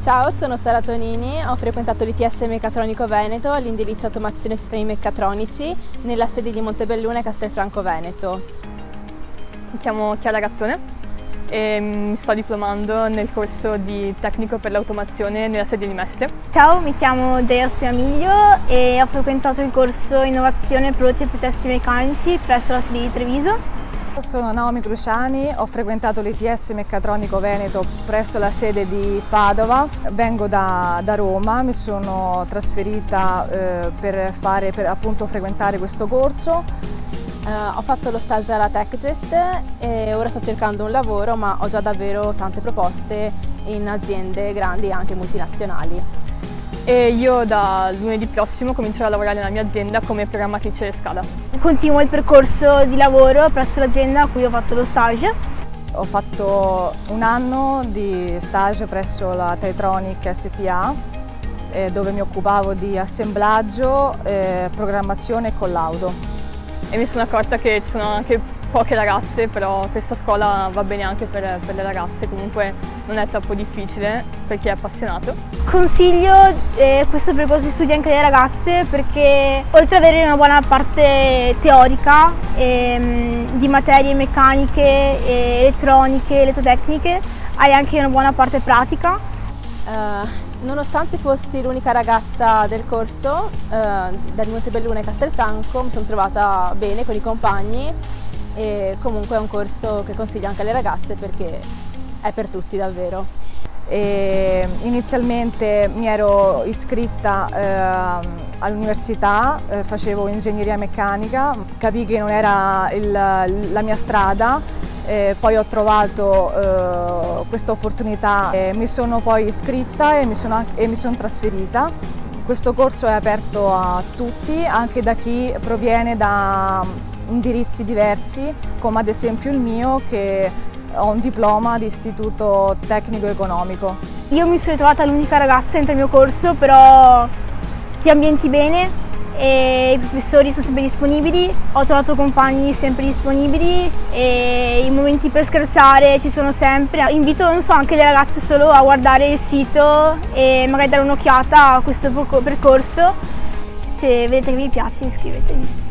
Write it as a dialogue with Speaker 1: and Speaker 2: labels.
Speaker 1: Ciao, sono Sara Tonini, ho frequentato l'ITS Meccatronico Veneto all'indirizzo Automazione e Sistemi Meccatronici nella sede di Montebelluna e Castelfranco Veneto.
Speaker 2: Mi chiamo Chiara Gattone e mi sto diplomando nel corso di tecnico per l'automazione nella sede di Mestre.
Speaker 3: Ciao, mi chiamo Gioia Stiamiglio e ho frequentato il corso Innovazione Prodotti e Processi Meccanici presso la sede di Treviso.
Speaker 4: Sono Naomi Cruciani, ho frequentato l'ITS Meccatronico Veneto presso la sede di Padova. Vengo da Roma, mi sono trasferita per frequentare questo corso.
Speaker 1: Ho fatto lo stage alla TechGest e ora sto cercando un lavoro, ma ho già davvero tante proposte in aziende grandi e anche multinazionali.
Speaker 2: E io da lunedì prossimo comincerò a lavorare nella mia azienda come programmatrice SCADA.
Speaker 3: Continuo il percorso di lavoro presso l'azienda a cui ho fatto lo stage.
Speaker 4: Ho fatto un anno di stage presso la Taitronic SPA dove mi occupavo di assemblaggio, programmazione e collaudo.
Speaker 2: E mi sono accorta che ci sono anche poche ragazze, però questa scuola va bene anche per le ragazze, comunque non è troppo difficile per chi è appassionato.
Speaker 3: Consiglio questo percorso di studio anche alle ragazze perché oltre ad avere una buona parte teorica di materie meccaniche, elettroniche, elettrotecniche, hai anche una buona parte pratica.
Speaker 1: Nonostante fossi l'unica ragazza del corso, da Montebelluna e Castelfranco mi sono trovata bene con i compagni e comunque è un corso che consiglio anche alle ragazze perché è per tutti davvero.
Speaker 4: Inizialmente mi ero iscritta all'università, facevo ingegneria meccanica, capii che non era la mia strada, poi ho trovato questa opportunità, mi sono poi iscritta e mi sono trasferita. Questo corso è aperto a tutti, anche da chi proviene da indirizzi diversi, come ad esempio il mio, che ho un diploma di istituto tecnico economico.
Speaker 3: Io mi sono trovata l'unica ragazza dentro il mio corso, però ti ambienti bene e i professori sono sempre disponibili, ho trovato compagni sempre disponibili e i momenti per scherzare ci sono sempre. Invito anche le ragazze solo a guardare il sito e magari dare un'occhiata a questo percorso. Se vedete che vi piace, iscrivetevi.